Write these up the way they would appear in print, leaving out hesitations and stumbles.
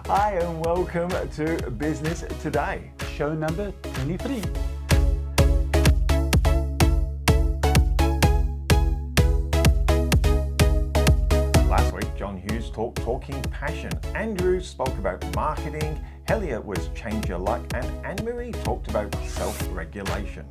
Hi and welcome to Business Today. Show number 23. Last week, John Hughes talking passion. Andrew spoke about marketing. Helia was change your luck, and Annemaria talked about self-regulation.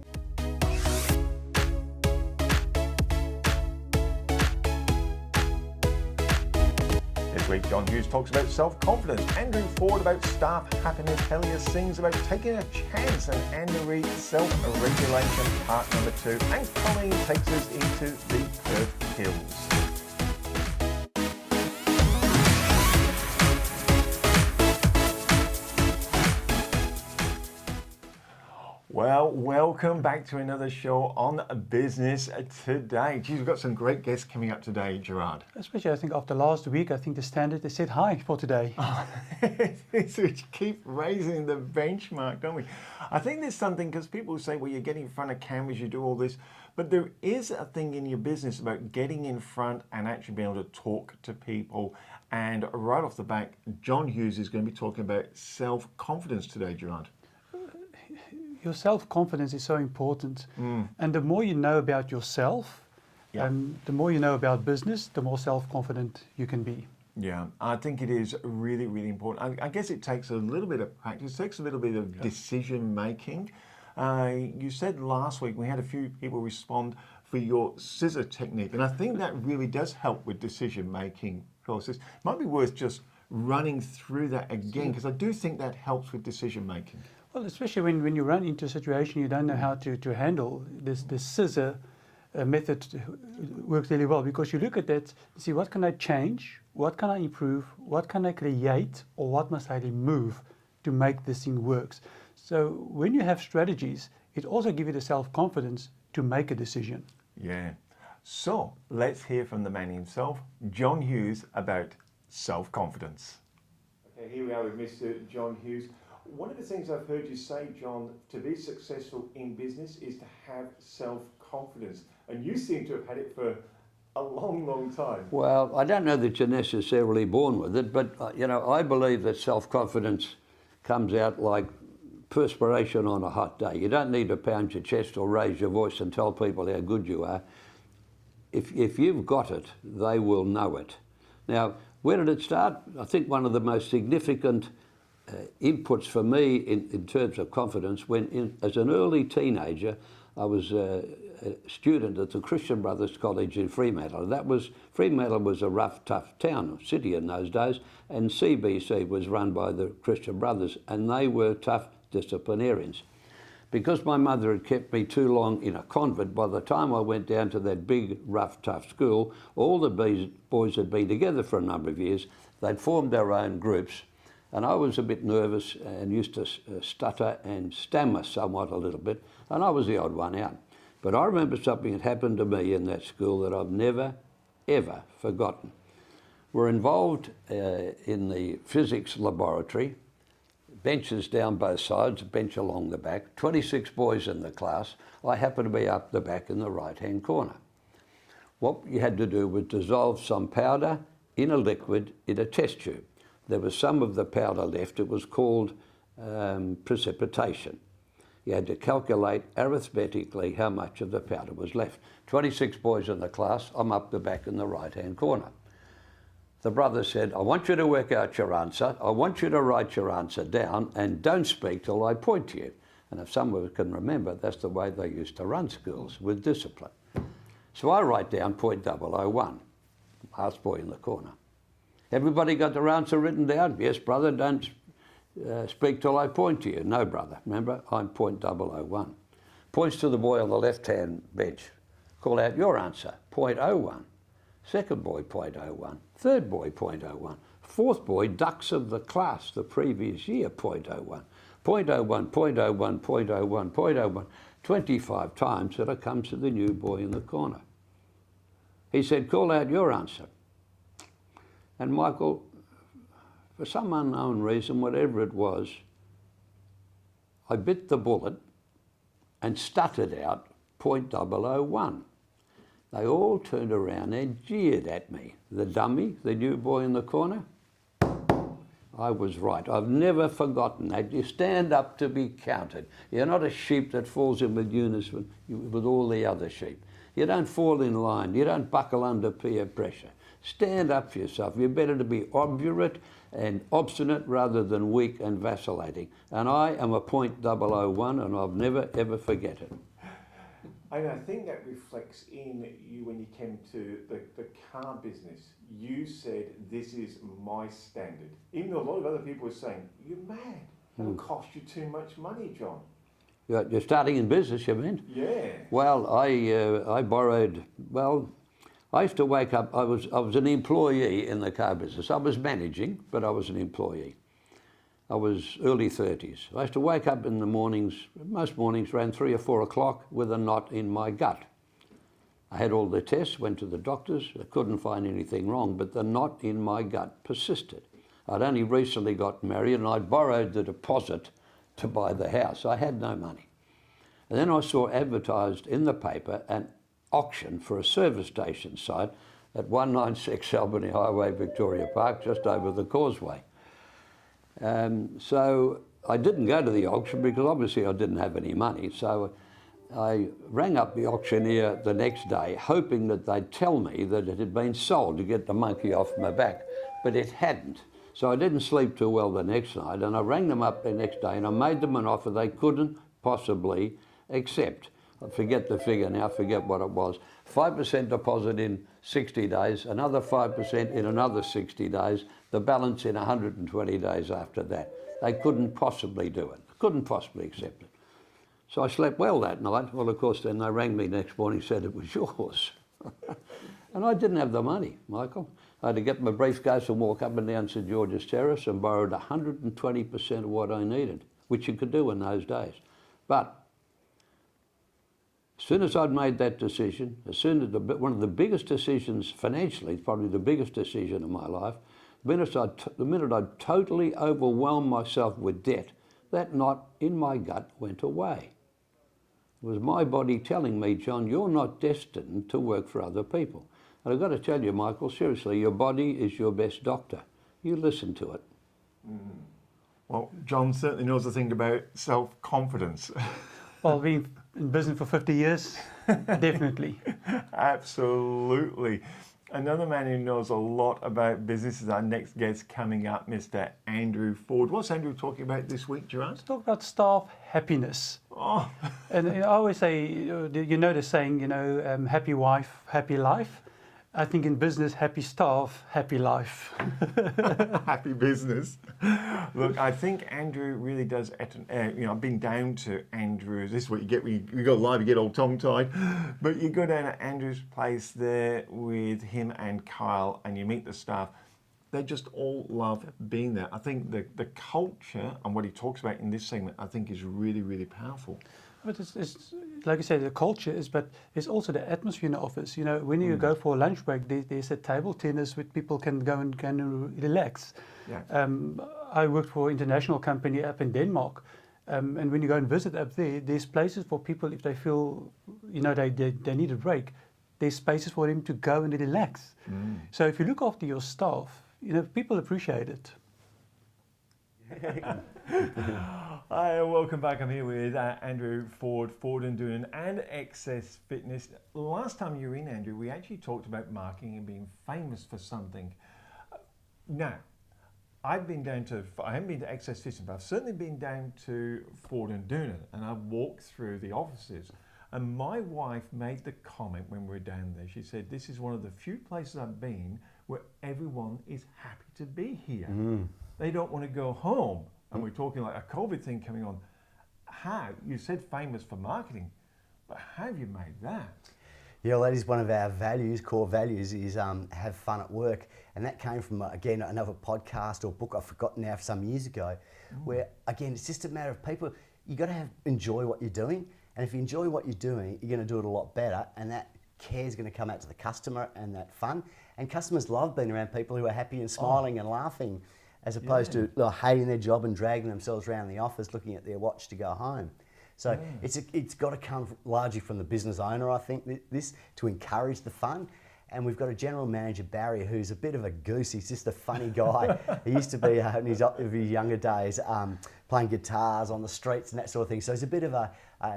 This week, John Hughes talks about self-confidence. Andrew Ford about staff happiness. Helia Sings about taking a chance, and Annemaria self-regulation part number 2. And Colleen takes us into the Perth Hills. Well, welcome back to another show on Business Today. Geez, we've got some great guests coming up today, Gerard. Especially, I think, after last week, I think the standard is set high for today. We keep raising the benchmark, don't we? I think there's something, because people say, well, you get in front of cameras, you do all this, but there is a thing in your business about getting in front and actually being able to talk to people. And right off the bat, John Hughes is going to be talking about self-confidence today, Gerard. Your self-confidence is so important. And the more you know about yourself, the more you know about business, the more self-confident you can be. Yeah, I think it is really, really important. I guess it takes a little bit of practice, it takes a little bit of decision making. You said last week we had a few people respond for your scissor technique, and I think that really does help with decision making process. It might be worth just running through that again, because I do think that helps with decision making. Well, especially when you run into a situation you don't know how to handle, this scissor method works really well, because you look at that, see what can I change, what can I improve, what can I create, or what must I remove to make this thing work. So when you have strategies, it also gives you the self-confidence to make a decision. Yeah. So let's hear from the man himself, John Hughes, about self-confidence. Okay, here we are with Mr. John Hughes. One of the things I've heard you say, John, to be successful in business is to have self-confidence. And you seem to have had it for a long, long time. Well, I don't know that you're necessarily born with it, but, I believe that self-confidence comes out like perspiration on a hot day. You don't need to pound your chest or raise your voice and tell people how good you are. If you've got it, they will know it. Now, where did it start? I think one of the most significant inputs for me in terms of confidence, as an early teenager, I was a student at the Christian Brothers College in Fremantle. Fremantle was a rough, tough town, city in those days, and CBC was run by the Christian Brothers, and they were tough disciplinarians. Because my mother had kept me too long in a convent, by the time I went down to that big, rough, tough school, all the boys had been together for a number of years. They'd formed their own groups, and I was a bit nervous and used to stutter and stammer somewhat a little bit, and I was the odd one out. But I remember something that happened to me in that school that I've never, ever forgotten. We're involved in the physics laboratory, benches down both sides, a bench along the back, 26 boys in the class. I happened to be up the back in the right-hand corner. What you had to do was dissolve some powder in a liquid in a test tube. There was some of the powder left. It was called precipitation. You had to calculate arithmetically how much of the powder was left. 26 boys in the class, I'm up the back in the right-hand corner. The brother said, I want you to work out your answer. I want you to write your answer down, and don't speak till I point to you. And if some of us can remember, that's the way they used to run schools, with discipline. So I write down point 001, last boy in the corner. Everybody got their answer written down? Yes, brother, don't speak till I point to you. No, brother, remember, I'm point 001. Points to the boy on the left-hand bench. Call out your answer, point 01. Second boy, point 01. Third boy, point 01. Fourth boy, ducks of the class the previous year, point 01. Point 01, point 01, point 01, point 01. 25 times till it comes to the new boy in the corner. He said, call out your answer. And Michael, for some unknown reason, whatever it was, I bit the bullet and stuttered out point 001. They all turned around and jeered at me. The dummy, the new boy in the corner, I was right. I've never forgotten that. You stand up to be counted. You're not a sheep that falls in with unison with all the other sheep. You don't fall in line. You don't buckle under peer pressure. Stand up for yourself. You're better to be obdurate and obstinate rather than weak and vacillating. And I am a .001 and I'll never ever forget it. And I think that reflects in you when you came to the car business. You said, this is my standard. Even though a lot of other people were saying, you're mad. That'll cost you too much money, John. You're starting in business, you mean? Yeah. Well, I borrowed, I used to wake up, I was an employee in the car business. I was managing, but I was an employee. I was early 30s. I used to wake up in the mornings, most mornings around 3 or 4 o'clock with a knot in my gut. I had all the tests, went to the doctors, I couldn't find anything wrong, but the knot in my gut persisted. I'd only recently got married and I'd borrowed the deposit to buy the house. I had no money. And then I saw advertised in the paper an auction for a service station site at 196 Albany Highway, Victoria Park, just over the causeway. So I didn't go to the auction because obviously I didn't have any money. So I rang up the auctioneer the next day, hoping that they'd tell me that it had been sold to get the monkey off my back, but it hadn't. So I didn't sleep too well the next night, and I rang them up the next day and I made them an offer they couldn't possibly accept. I forget the figure now, forget what it was. 5% deposit in 60 days, another 5% in another 60 days, the balance in 120 days after that. They couldn't possibly do it, couldn't possibly accept it. So I slept well that night. Well, of course, then they rang me next morning and said it was yours. And I didn't have the money, Michael. I had to get my briefcase and walk up and down St George's Terrace and borrowed 120% of what I needed, which you could do in those days. But as soon as I'd made that decision, as soon as one of the biggest decisions financially, probably the biggest decision of my life, the minute I'd totally overwhelmed myself with debt, that knot in my gut went away. It was my body telling me, John, you're not destined to work for other people. And I've got to tell you, Michael, seriously, your body is your best doctor. You listen to it. Well, John certainly knows a thing about self-confidence. Well, being in business for 50 years, definitely. Absolutely. Another man who knows a lot about business is our next guest coming up, Mr. Andrew Ford. What's Andrew talking about this week, Gerard? Let's talk about staff happiness. Oh. And I always say, you know the saying, happy wife, happy life. I think in business, happy staff, happy life. Happy business. Look, I think Andrew really does. I've been down to Andrew's. This is what you get when you go live. You get all tongue-tied, but you go down to Andrew's place there with him and Kyle, and you meet the staff. They just all love being there. I think the culture and what he talks about in this segment, I think, is really, really powerful. But it's like I said, the culture is, but it's also the atmosphere in the office. When you go for a lunch break, there's a table tennis where people can go and relax. Yeah. I worked for an international company up in Denmark, and when you go and visit up there, there's places for people if they feel, they need a break. There's spaces for them to go and relax. So if you look after your staff, people appreciate it. Hi, welcome back. I'm here with Andrew Ford, Ford and Doonan, and Excess Fitness. Last time you were in, Andrew, we actually talked about marketing and being famous for something. Now, I haven't been to Excess Fitness, but I've certainly been down to Ford and Doonan, and I've walked through the offices. And my wife made the comment when we were down there. She said, this is one of the few places I've been where everyone is happy to be here. They don't want to go home. And we're talking like a COVID thing coming on. How? You said famous for marketing, but how have you made that? Yeah, well, that is one of our values, core values, is have fun at work. And that came from, again, another podcast or book I've forgotten now some years ago, where, again, it's just a matter of people, you got to enjoy what you're doing. And if you enjoy what you're doing, you're going to do it a lot better. And that care is going to come out to the customer and that fun. And customers love being around people who are happy and smiling and laughing, as opposed to hating their job and dragging themselves around the office looking at their watch to go home. So it's got to come largely from the business owner, I think, this to encourage the fun. And we've got a general manager, Barry, who's a bit of a goose. He's just a funny guy. He used to be, in his younger days, playing guitars on the streets and that sort of thing. So he's a bit of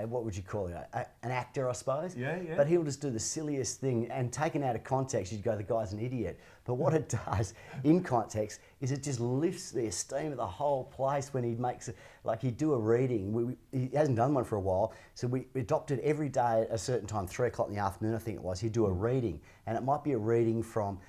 what would you call it, an actor, I suppose. Yeah, yeah. But he'll just do the silliest thing, and taken out of context, you'd go, the guy's an idiot. But what it does in context is it just lifts the esteem of the whole place when he makes it, like he'd do a reading. He hasn't done one for a while, so we adopted every day at a certain time, 3 o'clock in the afternoon, I think it was, he'd do a reading. And it might be a reading from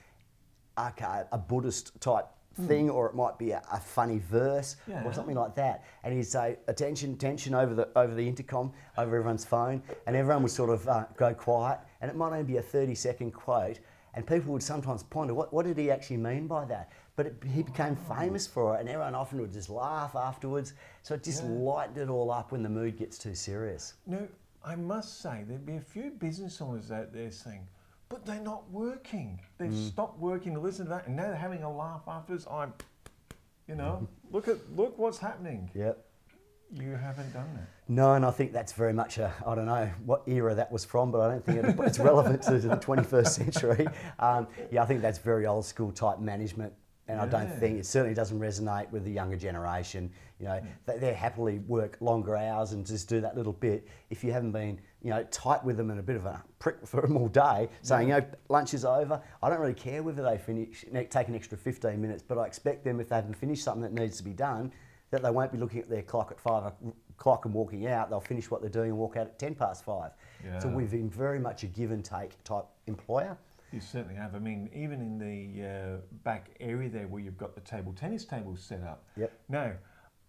a Buddhist type thing, or it might be a funny verse or something like that. And he'd say, attention, attention, over the intercom, over everyone's phone, and everyone would sort of go quiet. And it might only be a 30-second quote, and people would sometimes ponder, what did he actually mean by that? But he became famous for it, and everyone often would just laugh afterwards. So it just lightened it all up when the mood gets too serious. No, I must say, there'd be a few business owners out there saying, but they're not working. They've stopped working to listen to that, and now they're having a laugh afterwards. Look what's happening. Yep. You haven't done that. No, and I think that's very much I don't know what era that was from, but I don't think it's relevant to the 21st century. I think that's very old school type management, and I don't think, it certainly doesn't resonate with the younger generation. They happily work longer hours and just do that little bit. If you haven't been, tight with them and a bit of a prick for them all day, saying, lunch is over, I don't really care whether they take an extra 15 minutes, but I expect them, if they haven't finished something that needs to be done, that they won't be looking at their clock at 5 o'clock and walking out. They'll finish what they're doing and walk out at 5:10. Yeah. So we've been very much a give and take type employer. You certainly have. I mean, even in the back area there where you've got the tennis tables set up. Yep. Now,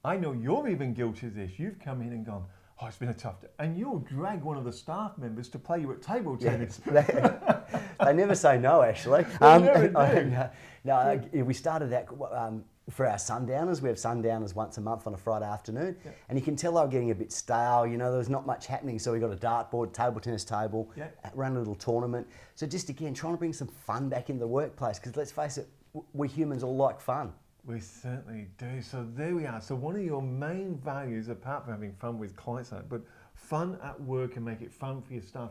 I know you're even guilty of this. You've come in and gone, oh, it's been a tough day. And you'll drag one of the staff members to play you at table tennis. They never say no, actually. They never do. We started that for our sundowners. We have sundowners once a month on a Friday afternoon. Yep. And you can tell they were getting a bit stale. There was not much happening. So we got a dartboard, table tennis table, ran a little tournament. So just again, trying to bring some fun back into the workplace, because let's face it, we humans all like fun. We certainly do. So there we are. So one of your main values, apart from having fun with clients, but fun at work and make it fun for your staff,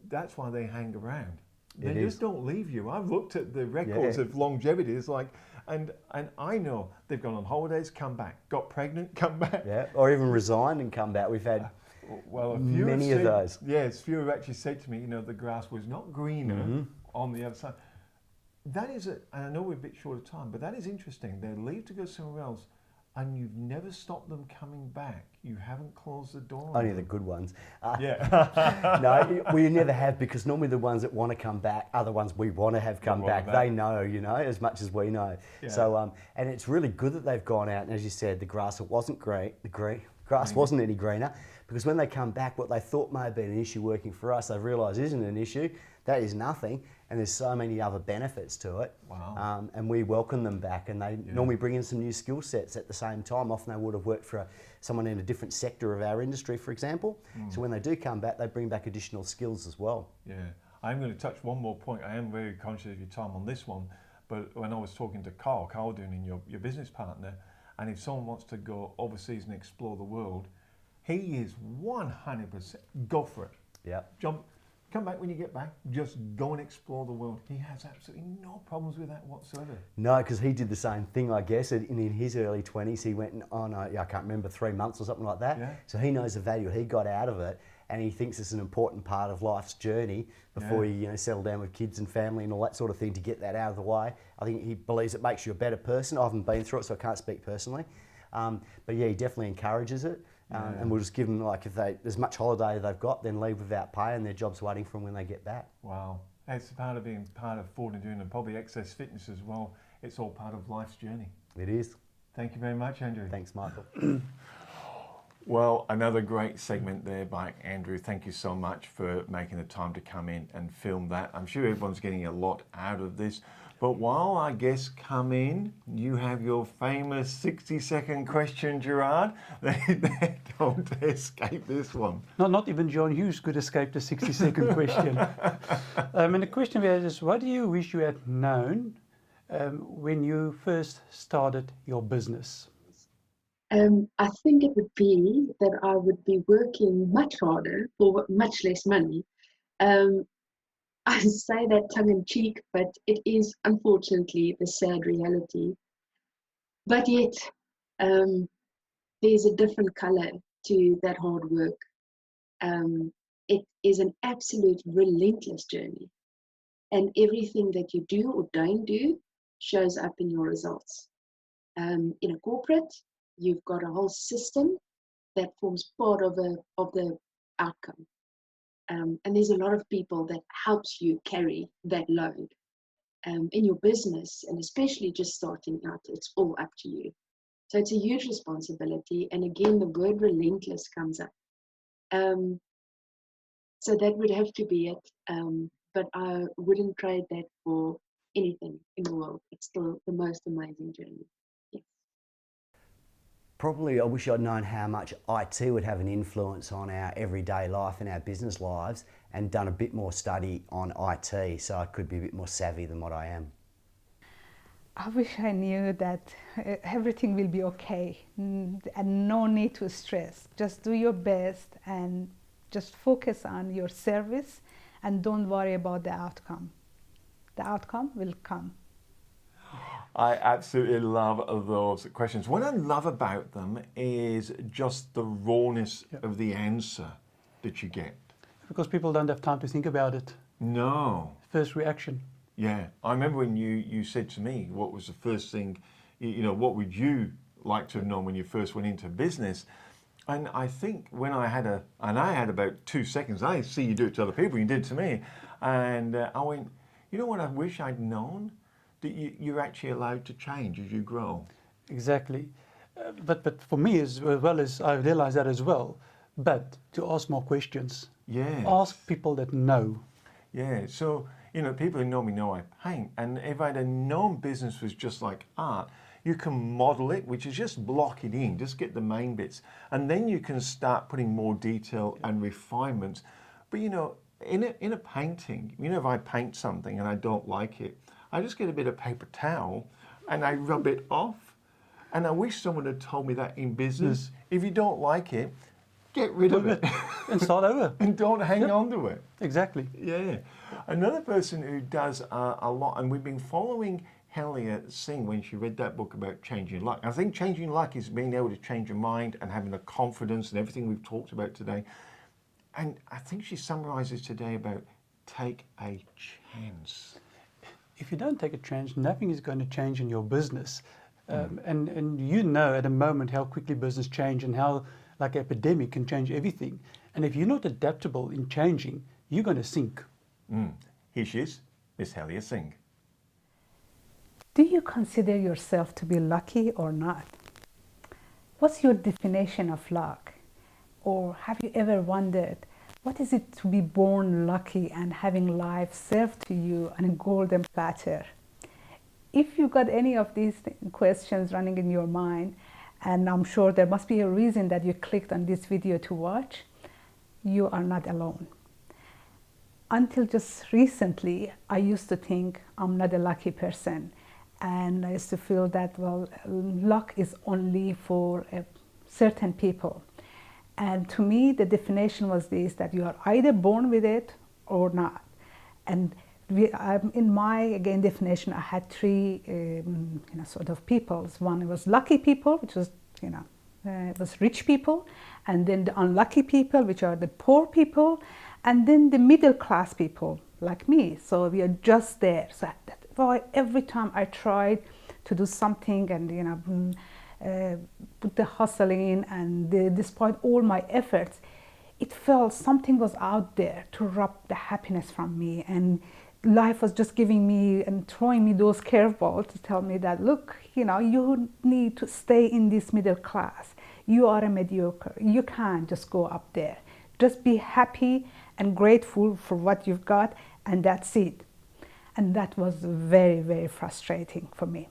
that's why they hang around. They just don't leave you. I've looked at the records of longevity. It's like, and I know they've gone on holidays, come back, got pregnant, come back. Yeah, or even resigned and come back. We've had many of those. Yes, few have actually said to me, the grass was not greener on the other side. That is and I know we're a bit short of time, but that is interesting. They leave to go somewhere else, and you've never stopped them coming back. You haven't closed the door. Only the good ones. No, we never have, because normally the ones that want to come back are the ones we want to have come back. They know, as much as we know. Yeah. So, and it's really good that they've gone out, and as you said, the grass wasn't great. The grass wasn't any greener, because when they come back, what they thought may have been an issue working for us, they've realised isn't an issue. That is nothing, and there's so many other benefits to it. Wow. And we welcome them back, and they normally bring in some new skill sets at the same time. Often they would have worked for someone in a different sector of our industry, for example. So when they do come back, they bring back additional skills as well. Yeah, I'm going to touch one more point. I am very conscious of your time on this one, but when I was talking to Carl Doonan, your business partner, and if someone wants to go overseas and explore the world, he is 100% go for it. Yeah. Jump. Come back when you get back, just go and explore the world. He has absolutely no problems with that whatsoever. No, because he did the same thing, I guess. In his early 20s, he went, I can't remember, 3 months or something like that. Yeah. So he knows the value he got out of it, and he thinks it's an important part of life's journey before you settle down with kids and family and all that sort of thing, to get that out of the way. I think he believes it makes you a better person. I haven't been through it, so I can't speak personally. But yeah, he definitely encourages it. And we'll just give them, if as much holiday they've got, then leave without pay, and their job's waiting for them when they get back. Wow. It's part of being part of Forward and Doing, and probably Access Fitness as well. It's all part of life's journey. It is. Thank you very much, Andrew. Thanks, Michael. Well, another great segment there by Andrew. Thank you so much for making the time to come in and film that. I'm sure everyone's getting a lot out of this. But while our guests come in, you have your famous 60-second question, Gerard. They don't escape this one. Not even John Hughes could escape the 60-second question. And the question we had is, what do you wish you had known when you first started your business? I think it would be that I would be working much harder for much less money. I say that tongue in cheek, but it is unfortunately the sad reality. But yet, there's a different color to that hard work. It is an absolute relentless journey, and everything that you do or don't do shows up in your results. In a corporate, you've got a whole system that forms part of the outcome. And there's a lot of people that helps you carry that load. In your business, and especially just starting out, it's all up to you. So it's a huge responsibility. And again, the word relentless comes up. So that would have to be it. But I wouldn't trade that for anything in the world. It's still the most amazing journey. Yes. Probably I wish I'd known how much IT would have an influence on our everyday life and our business lives, and done a bit more study on IT so I could be a bit more savvy than what I am. I wish I knew that everything will be okay and no need to stress. Just do your best and just focus on your service and don't worry about the outcome. The outcome will come. I absolutely love those questions. What I love about them is just the rawness of the answer that you get. Because people don't have time to think about it. No. First reaction. Yeah. I remember when you said to me, what was the first thing, what would you like to have known when you first went into business? And I think when I had about 2 seconds, I see you do it to other people, you did it to me. And I went, you know what I wish I'd known? That you're actually allowed to change as you grow. Exactly. But for me as well as I realize that as well, but to ask more questions. Yeah. Ask people that know. Yeah. So, people who know me know I paint. And if I'd have known business was just like art, you can model it, which is just block it in, just get the main bits. And then you can start putting more detail and refinements. But, in a painting, if I paint something and I don't like it, I just get a bit of paper towel and I rub it off. And I wish someone had told me that in business. If you don't like it, get rid of it. And start over. And don't hang on to it. Exactly. Yeah. Another person who does a lot, and we've been following Helia Singh when she read that book about changing luck. I think changing luck is being able to change your mind and having the confidence and everything we've talked about today. And I think she summarizes today about take a chance. If you don't take a chance, nothing is going to change in your business. And you know at a moment how quickly business change and how like epidemic can change everything. And if you're not adaptable in changing, you're going to sink. Here she is, Miss Helia Singh. Do you consider yourself to be lucky or not? What's your definition of luck? Or have you ever wondered, what is it to be born lucky and having life served to you on a golden platter? If you got any of these questions running in your mind, and I'm sure there must be a reason that you clicked on this video to watch, you are not alone. Until just recently, I used to think I'm not a lucky person. And I used to feel that, well, luck is only for certain people. And to me, the definition was this, that you are either born with it or not. And in my, again, definition, I had three sort of peoples. One was lucky people, which was, it was rich people. And then the unlucky people, which are the poor people. And then the middle class people, like me. So we are just there. So that's why every time I tried to do something and, put the hustle in, and despite all my efforts, it felt something was out there to rob the happiness from me, and life was just giving me and throwing me those curveballs to tell me that, look, you need to stay in this middle class. You are a mediocre. You can't just go up there. Just be happy and grateful for what you've got, and that's it. And that was very, very frustrating for me.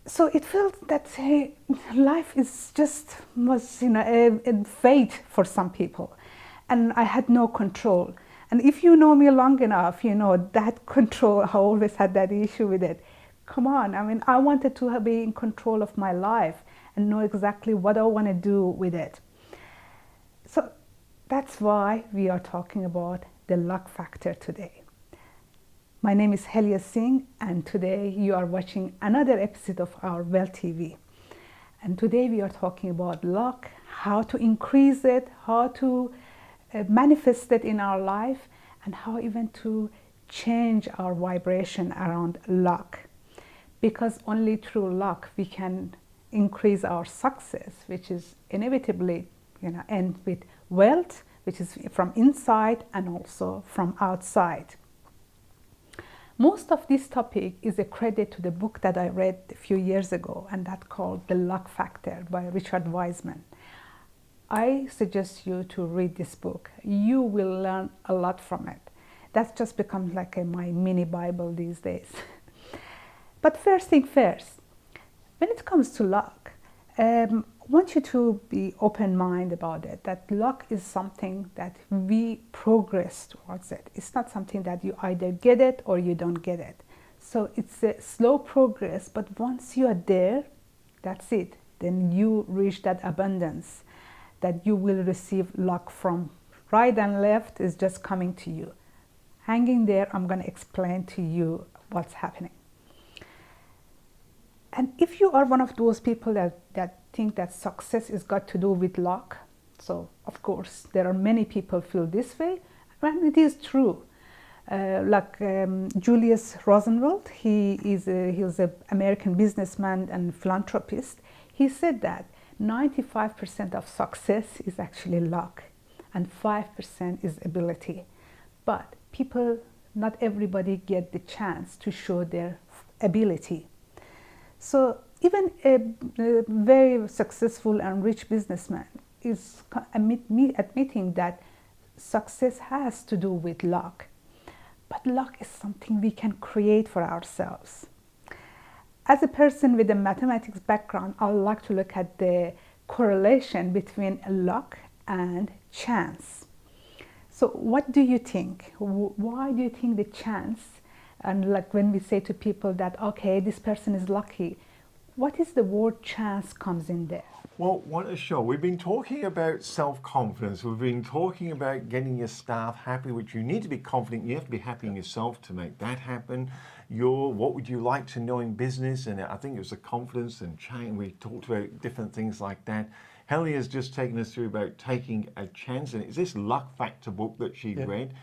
So it felt that life is just was a fate for some people, and I had no control. And if you know me long enough, you know that control, I always had that issue with it. Come on, I wanted to be in control of my life and know exactly what I want to do with it. So that's why we are talking about the luck factor today. My name is Helia Singh, and today you are watching another episode of our Well TV. And today we are talking about luck, how to increase it, how to manifest it in our life, and how even to change our vibration around luck. Because only through luck we can increase our success, which is inevitably end with wealth, which is from inside and also from outside. Most of this topic is a credit to the book that I read a few years ago, and that's called The Luck Factor by Richard Wiseman. I suggest you to read this book. You will learn a lot from it. That's just become like my mini Bible these days. But first thing first, when it comes to luck, I want you to be open-minded about it, that luck is something that we progress towards it. It's not something that you either get it or you don't get it. So it's a slow progress, but once you are there, that's it. Then you reach that abundance that you will receive luck from right and left is just coming to you. Hanging there, I'm going to explain to you what's happening. And if you are one of those people that think that success is got to do with luck, so of course there are many people feel this way, and it is true. Julius Rosenwald, he was an American businessman and philanthropist. He said that 95% of success is actually luck, and 5% is ability. But people, not everybody get the chance to show their ability. So even a very successful and rich businessman is admitting that success has to do with luck. But luck is something we can create for ourselves. As a person with a mathematics background, I like to look at the correlation between luck and chance. So what do you think? Why do you think the chance, and like when we say to people that, okay, this person is lucky, what is the word chance comes in there? Well, what a show. We've been talking about self-confidence. We've been talking about getting your staff happy, which you need to be confident. You have to be happy in yourself to make that happen. What would you like to know in business? And I think it was the confidence and change. We talked about different things like that. Helia has just taken us through about taking a chance. And it's this luck factor book that she read.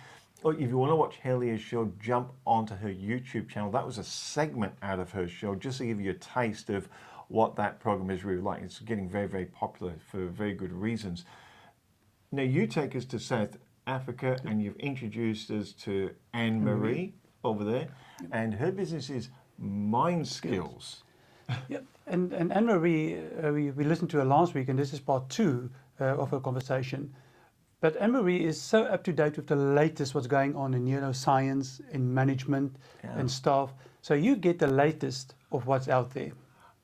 Or if you want to watch Helia's show, jump onto her YouTube channel. That was a segment out of her show, just to give you a taste of what that program is really like. It's getting very, very popular for very good reasons. Now, you take us to South Africa, and you've introduced us to Annemaria over there, and her business is Mind Skills. Yep. And Annemaria, we listened to her last week, and this is part 2 of her conversation. But Annemaria is so up to date with the latest what's going on in neuroscience, in management and staff. So you get the latest of what's out there.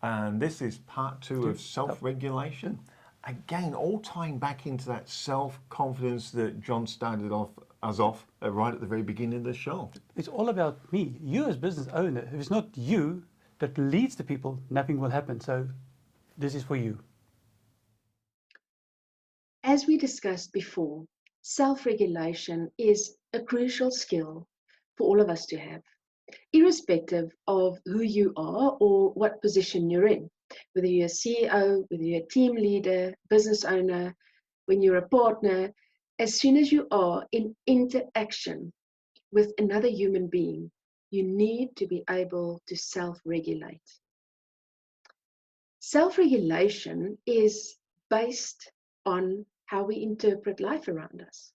And this is part 2 of self-regulation. Again, all tying back into that self-confidence that John started us off right at the very beginning of the show. It's all about me. You as business owner, if it's not you that leads the people, nothing will happen. So this is for you. As we discussed before, self-regulation is a crucial skill for all of us to have, irrespective of who you are or what position you're in, whether you're a CEO, whether you're a team leader, business owner, when you're a partner. As soon as you are in interaction with another human being, you need to be able to self-regulate. Self-regulation is based on how we interpret life around us.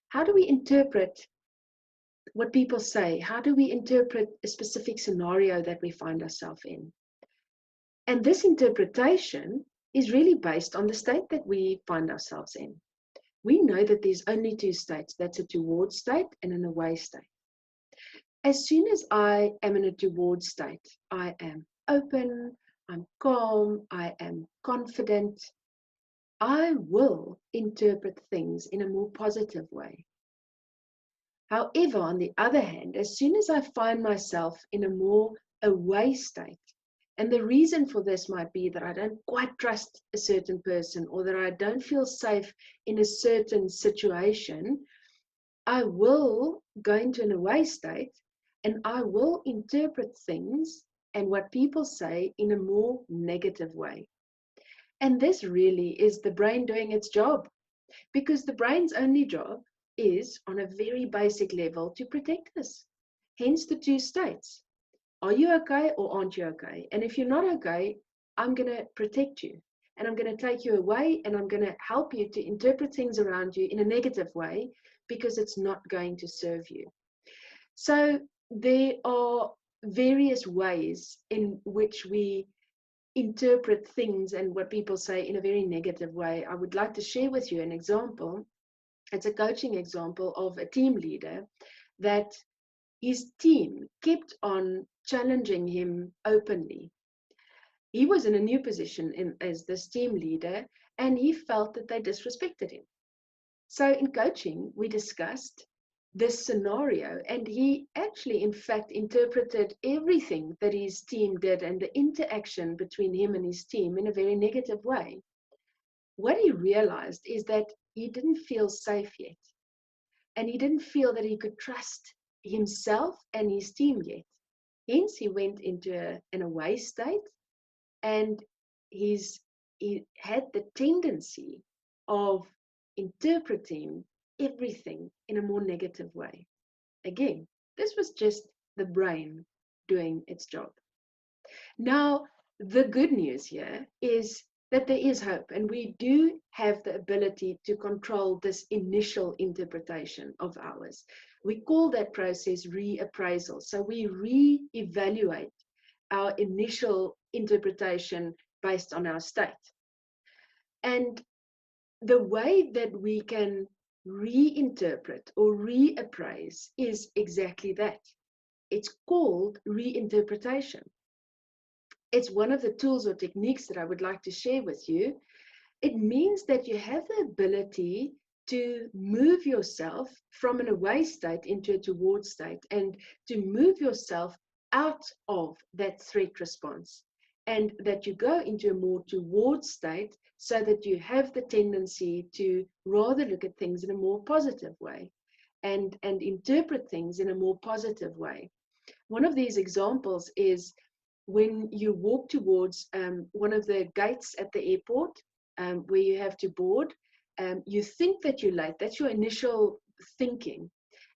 How do we interpret what people say? How do we interpret a specific scenario that we find ourselves in? And this interpretation is really based on the state that we find ourselves in. We know that there's only 2 states. That's a toward state and an away state. As soon as I am in a toward state, I am open, I'm calm, I am confident. I will interpret things in a more positive way. However, on the other hand, as soon as I find myself in a more away state, and the reason for this might be that I don't quite trust a certain person, or that I don't feel safe in a certain situation, I will go into an away state and I will interpret things and what people say in a more negative way. And this really is the brain doing its job, because the brain's only job is, on a very basic level, to protect us. Hence the two states. Are you okay or aren't you okay? And if you're not okay, I'm going to protect you. And I'm going to take you away and I'm going to help you to interpret things around you in a negative way, because it's not going to serve you. So there are various ways in which we interpret things and what people say in a very negative way. I would like to share with you an example. It's a coaching example of a team leader that his team kept on challenging him openly. He was in a new position as this team leader, and he felt that they disrespected him. So in coaching, we discussed this scenario, and he actually, in fact, interpreted everything that his team did and the interaction between him and his team in a very negative way. What he realized is that he didn't feel safe yet, and he didn't feel that he could trust himself and his team yet. Hence, he went into an away state, and he had the tendency of interpreting everything in a more negative way. Again, this was just the brain doing its job. Now, the good news here is that there is hope, and we do have the ability to control this initial interpretation of ours. We call that process reappraisal. So we re-evaluate our initial interpretation based on our state. And the way that we can reinterpret or reappraise is exactly that. It's called reinterpretation. It's one of the tools or techniques that I would like to share with you. It means that you have the ability to move yourself from an away state into a toward state, and to move yourself out of that threat response, and that you go into a more toward state, so that you have the tendency to rather look at things in a more positive way and interpret things in a more positive way. One of these examples is when you walk towards one of the gates at the airport, where you have to board. You think that you're late. That's your initial thinking.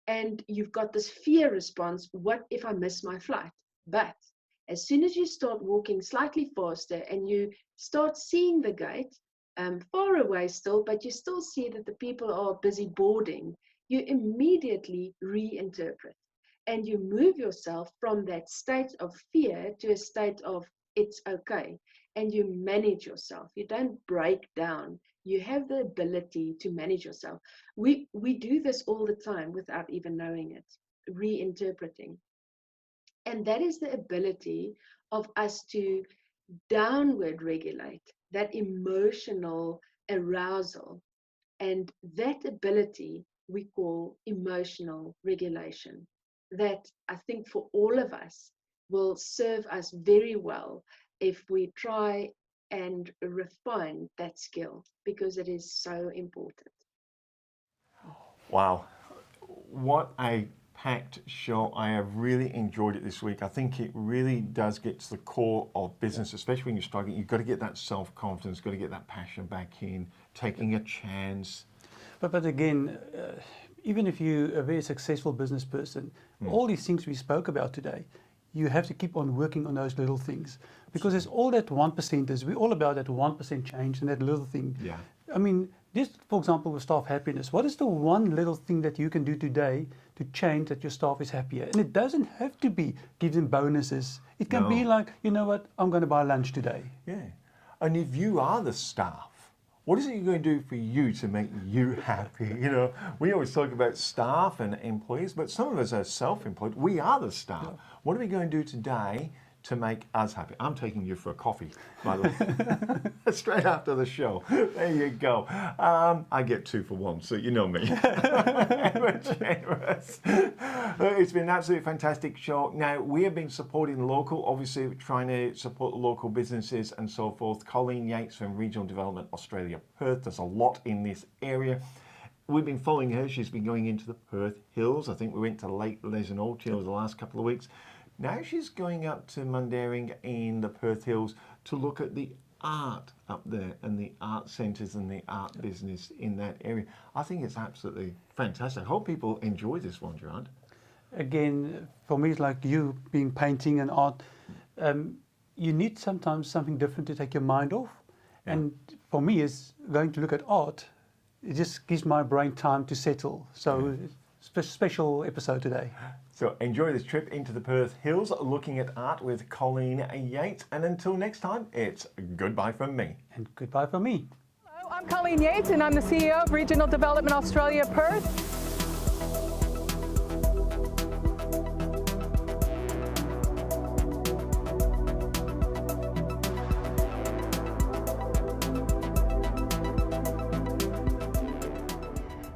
And you've got this fear response: what if I miss my flight? But as soon as you start walking slightly faster and you start seeing the gate, far away still, but you still see that the people are busy boarding, you immediately reinterpret. And you move yourself from that state of fear to a state of it's okay. And you manage yourself. You don't break down. You have the ability to manage yourself. We do this all the time without even knowing it, reinterpreting. And that is the ability of us to downward regulate that emotional arousal. And that ability we call emotional regulation. That I think for all of us will serve us very well if we try and refine that skill, because it is so important. Wow, what a packed show. I have really enjoyed it this week. I think it really does get to the core of business, especially when you're struggling. You've got to get that self-confidence, got to get that passion back in, taking a chance. But again, even if you're a very successful business person, all these things we spoke about today, you have to keep on working on those little things, because there's all that 1%ers. We're all about that 1% change and that little thing. Yeah. I mean, just for example, with staff happiness, what is the one little thing that you can do today to change that your staff is happier? And it doesn't have to be give them bonuses. It can be like, you know what, I'm going to buy lunch today. Yeah. And if you are the staff, what is it you're going to do for you to make you happy? You know, we always talk about staff and employees, but some of us are self-employed. We are the staff. Yeah. What are we going to do today to make us happy? I'm taking you for a coffee, by the way, straight after the show. There you go. I get 2 for 1, so you know me. We're generous. It's been an absolutely fantastic show. Now, we have been supporting local, obviously trying to support the local businesses and so forth. Colleen Yates from Regional Development Australia, Perth, does a lot in this area. we've been following her. She's been going into the Perth Hills. I think we went to Lake Lesanort over the last couple of weeks. Now she's going up to Mundaring in the Perth Hills to look at the art up there and the art centres and the art business in that area. I think it's absolutely fantastic. I hope people enjoy this one, Gerard. Again, for me, it's like you being painting and art. You need sometimes something different to take your mind off. Yeah. And for me, is going to look at art. It just gives my brain time to settle. So, special episode today. So enjoy this trip into the Perth Hills looking at art with Colleen Yates. And until next time, it's goodbye from me. And goodbye from me. Hello, I'm Colleen Yates and I'm the CEO of Regional Development Australia Perth.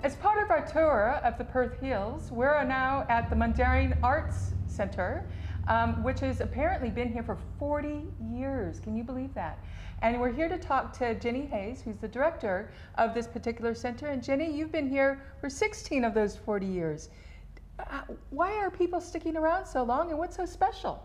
As part of our tour of the Perth Hills, we're now at the Mundaring Arts Centre, which has apparently been here for 40 years. Can you believe that? And we're here to talk to Jenny Hayes, who's the director of this particular centre. And Jenny, you've been here for 16 of those 40 years. Why are people sticking around so long, and what's so special?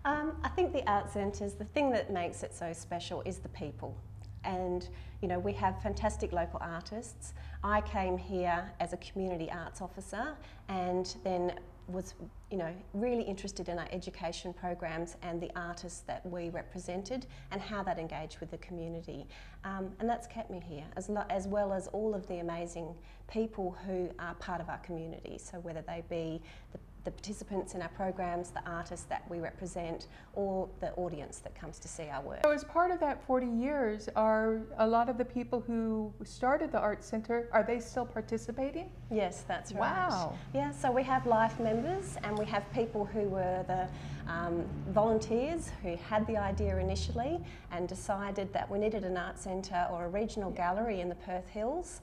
I think the art centres, the thing that makes it so special is the people. And you know, we have fantastic local artists. I came here as a community arts officer and then was, you know, really interested in our education programs and the artists that we represented and how that engaged with the community. And that's kept me here, as well as all of the amazing people who are part of our community. So whether they be the participants in our programs, the artists that we represent, or the audience that comes to see our work. So as part of that 40 years, are a lot of the people who started the Arts Centre, are they still participating? Yes, that's right. Wow. Yeah, so we have life members and we have people who were the volunteers who had the idea initially and decided that we needed an art centre or a regional gallery in the Perth Hills.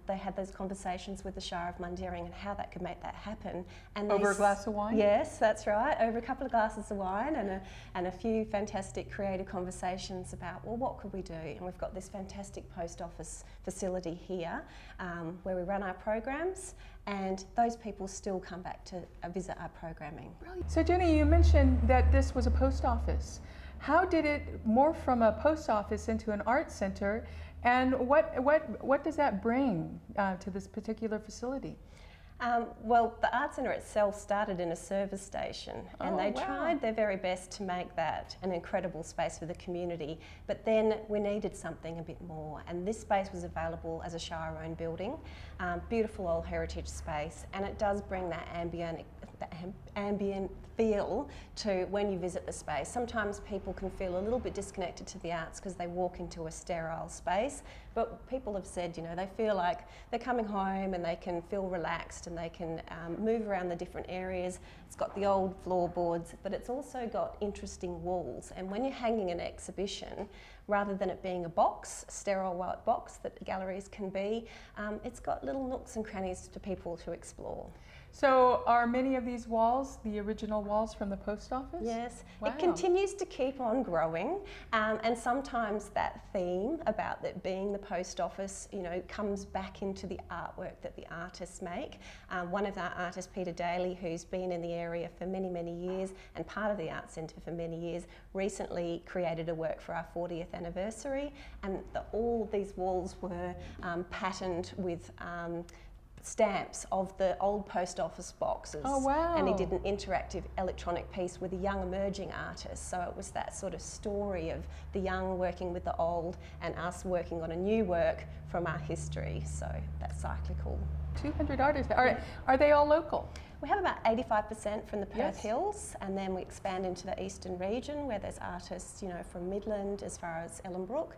They had those conversations with the Shire of Mundaring and how that could make that happen. And Over a glass of wine? Yes, that's right. Over a couple of glasses of wine and a few fantastic creative conversations about, well, what could we do? And we've got this fantastic post office facility here where we run our programs, and those people still come back to visit our programming. Brilliant. So Jenny, you mentioned that this was a post office. How did it morph from a post office into an art centre, and what does that bring to this particular facility? Well, the Art Centre itself started in a service station, and they tried their very best to make that an incredible space for the community, but then we needed something a bit more, and this space was available as a Shire-owned building, beautiful old heritage space, and it does bring that ambient feel to when you visit the space. Sometimes people can feel a little bit disconnected to the arts because they walk into a sterile space, but people have said, you know, they feel like they're coming home and they can feel relaxed and they can move around the different areas. It's got the old floorboards, but it's also got interesting walls, and when you're hanging an exhibition, rather than it being a box, a sterile white box that galleries can be, it's got little nooks and crannies for people to explore. So are many of these walls the original walls from the post office? Yes, Wow. It continues to keep on growing, and sometimes that theme about it being the post office, you know, comes back into the artwork that the artists make. One of our artists, Peter Daly, who's been in the area for many, many years and part of the Art Centre for many years, recently created a work for our 40th anniversary, and all of these walls were patterned with stamps of the old post office boxes. Oh, wow. And he did an interactive electronic piece with a young emerging artist. So it was that sort of story of the young working with the old and us working on a new work from our history. So that's cyclical. 200 artists. Are they all local? We have about 85% from the Perth Yes. Hills, and then we expand into the eastern region where there's artists, you know, from Midland as far as Ellenbrook.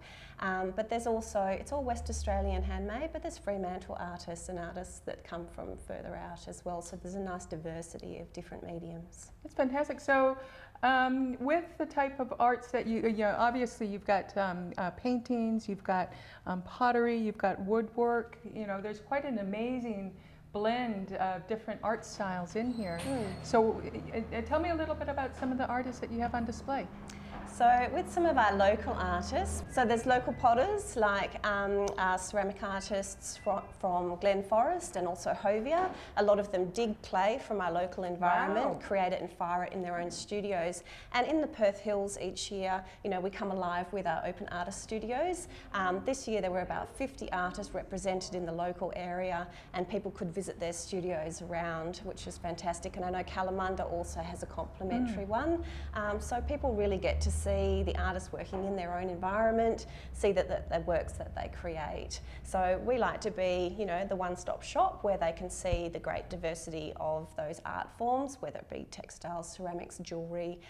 But there's also, it's all West Australian handmade, but there's Fremantle artists and artists that come from further out as well. So there's a nice diversity of different mediums. That's fantastic. So with the type of arts that you know, obviously you've got paintings, you've got pottery, you've got woodwork, you know, there's quite an amazing blend of different art styles in here. So tell me a little bit about some of the artists that you have on display. So with some of our local artists, so there's local potters like our ceramic artists from Glen Forest and also Hovia. A lot of them dig clay from our local environment, create it and fire it in their own studios. And in the Perth Hills each year, you know, we come alive with our open artist studios. This year there were about 50 artists represented in the local area, and people could visit their studios around, which is fantastic. And I know Kalamunda also has a complimentary one. So people really get to see the artists working in their own environment, see that the works that they create. So we like to be, you know, the one-stop shop where they can see the great diversity of those art forms, whether it be textiles, ceramics, jewellery,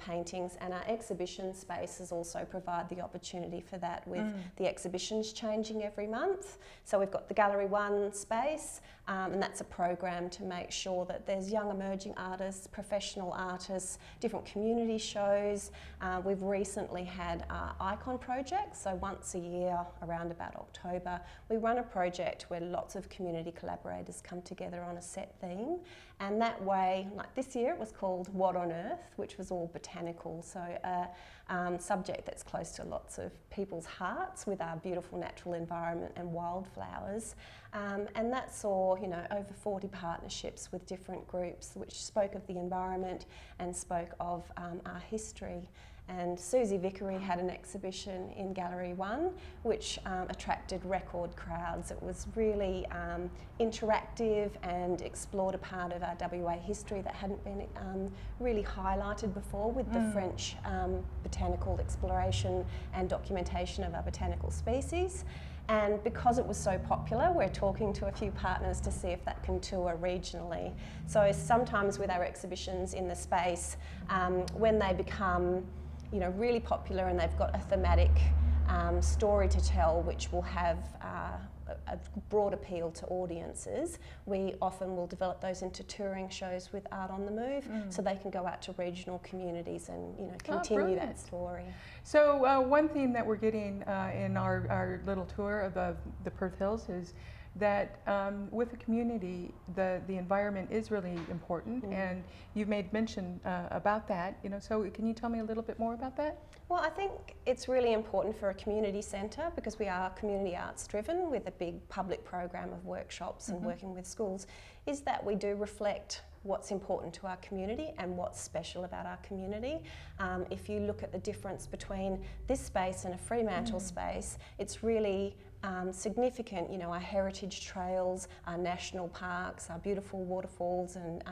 paintings, and our exhibition spaces also provide the opportunity for that with the exhibitions changing every month. So we've got the Gallery 1 space, and that's a program to make sure that there's young emerging artists, professional artists, different community shows. We've recently had our Icon project, so once a year around about October, we run a project where lots of community collaborators come together on a set theme, and that way, like this year it was called What on Earth, which was all botanical, so a subject that's close to lots of people's hearts with our beautiful natural environment and wildflowers. And that saw, you know, over 40 partnerships with different groups which spoke of the environment and spoke of our history. And Susie Vickery had an exhibition in Gallery 1 which attracted record crowds. It was really interactive and explored a part of our WA history that hadn't been really highlighted before with the French botanical exploration and documentation of our botanical species. And because it was so popular, we're talking to a few partners to see if that can tour regionally. So sometimes with our exhibitions in the space, when they become, you know, really popular and they've got a thematic story to tell which will have a broad appeal to audiences, we often will develop those into touring shows with Art on the Move, so they can go out to regional communities and, you know, continue that story. So one theme that we're getting in our little tour of the Perth Hills is that with the community, the environment is really important, and you've made mention about that. You know, so can you tell me a little bit more about that? Well, I think it's really important for a community centre, because we are community arts driven with a big public program of workshops and working with schools, is that we do reflect what's important to our community and what's special about our community. If you look at the difference between this space and a Fremantle space, it's really significant. You know, our heritage trails, our national parks, our beautiful waterfalls and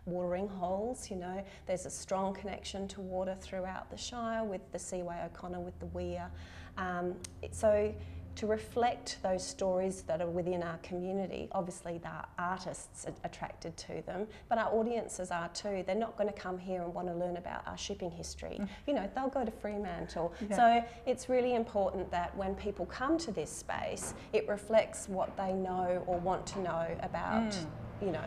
watering holes. You know, there's a strong connection to water throughout the Shire with the Seaway O'Connor, with the Weir. So to reflect those stories that are within our community, obviously the artists are attracted to them, but our audiences are too. They're not going to come here and want to learn about our shipping history. You know, they'll go to Fremantle. So it's really important that when people come to this space, it reflects what they know or want to know about, you know,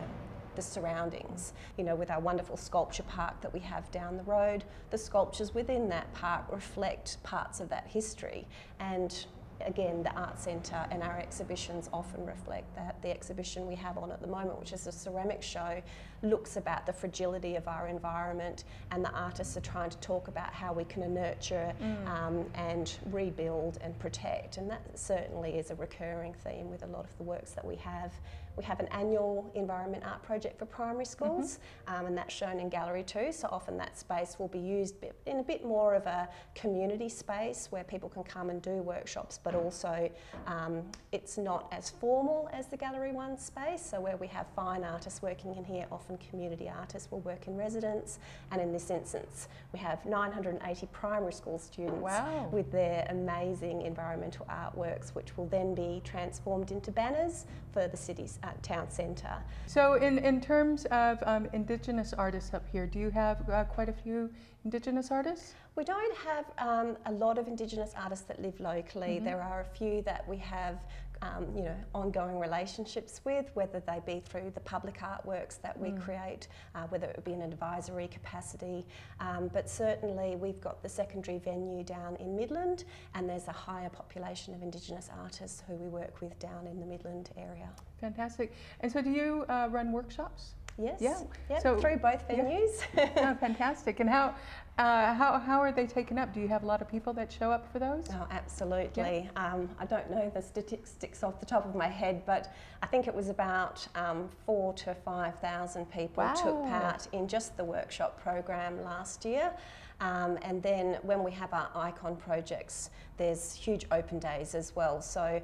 the surroundings. You know, with our wonderful sculpture park that we have down the road, the sculptures within that park reflect parts of that history. And again, the art centre and our exhibitions often reflect that. The exhibition we have on at the moment, which is a ceramic show, looks about the fragility of our environment, and the artists are trying to talk about how we can nurture and rebuild and protect, and that certainly is a recurring theme with a lot of the works that we have. We have an annual environment art project for primary schools, and that's shown in Gallery 2, so often that space will be used in a bit more of a community space where people can come and do workshops, but also it's not as formal as the Gallery 1 space, so where we have fine artists working in here, often community artists will work in residence, and in this instance we have 980 primary school students with their amazing environmental artworks, which will then be transformed into banners for the city's town centre. So in terms of Indigenous artists up here, do you have quite a few Indigenous artists? We don't have a lot of Indigenous artists that live locally. There are a few that we have you know, ongoing relationships with, whether they be through the public artworks that we create, whether it be in an advisory capacity, but certainly we've got the secondary venue down in Midland, and there's a higher population of Indigenous artists who we work with down in the Midland area. Fantastic. And so do you run workshops? Yes. Yeah. Yep, So through both venues. Oh, fantastic. And how How are they taken up? Do you have a lot of people that show up for those? Oh, absolutely. I don't know the statistics off the top of my head, but I think it was about 4,000 to 5,000 people took part in just the workshop program last year. And then when we have our icon projects, there's huge open days as well. So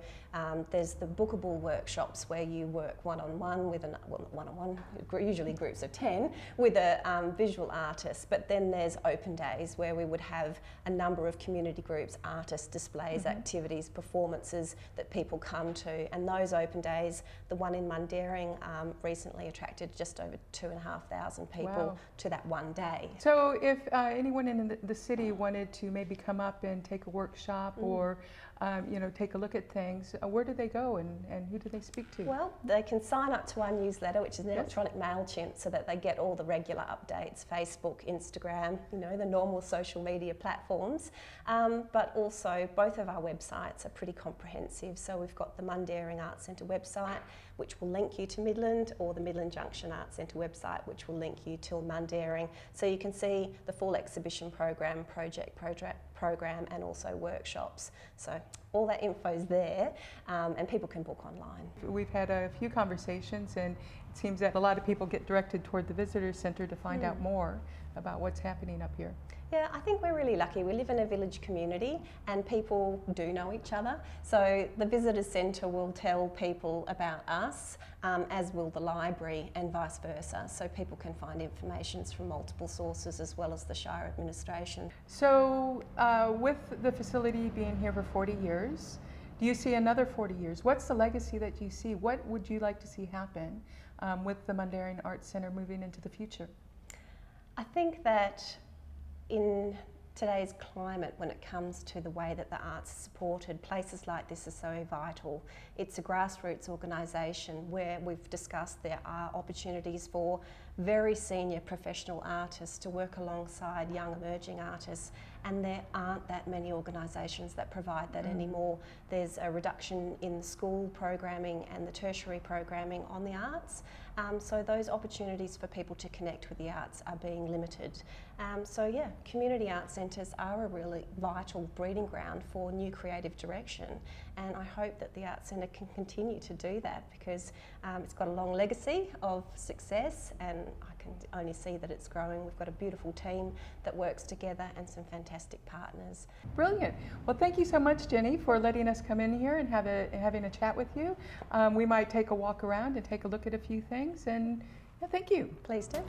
there's the bookable workshops where you work one-on-one with usually groups of 10, with a visual artist. But then there's open days where we would have a number of community groups, artists, displays, activities, performances that people come to. And those open days, the one in Mundaring recently attracted just over 2,500 people to that one day. So if anyone in the city wanted to maybe come up and take a workshop or take a look at things, where do they go and who do they speak to? Well, they can sign up to our newsletter, which is an electronic MailChimp, so that they get all the regular updates, Facebook, Instagram, the normal social media platforms. But also both of our websites are pretty comprehensive. So we've got the Mundaring Arts Centre website, which will link you to Midland, or the Midland Junction Arts Centre website, which will link you to Mundaring. So you can see the full exhibition program, project program, and also workshops. So all that info's there, and people can book online. We've had a few conversations, and it seems that a lot of people get directed toward the visitor centre to find out more about what's happening up here. Yeah, I think we're really lucky. We live in a village community and people do know each other. So the visitor centre will tell people about us, as will the library, and vice versa. So people can find information from multiple sources as well as the Shire administration. So with the facility being here for 40 years, do you see another 40 years? What's the legacy that you see? What would you like to see happen with the Mundaring Arts Centre moving into the future? I think that in today's climate, when it comes to the way that the arts are supported, places like this are so vital. It's a grassroots organisation where we've discussed there are opportunities for very senior professional artists to work alongside young emerging artists, and there aren't that many organisations that provide that anymore. There's a reduction in the school programming and the tertiary programming on the arts, so those opportunities for people to connect with the arts are being limited. So yeah, community arts centres are a really vital breeding ground for new creative direction, and I hope that the Arts Centre can continue to do that, because it's got a long legacy of success, and I can only see that it's growing. We've got a beautiful team that works together and some fantastic partners. Brilliant. Well, thank you so much, Jenny, for letting us come in here and having a chat with you. We might take a walk around and take a look at a few things, and thank you. Please do.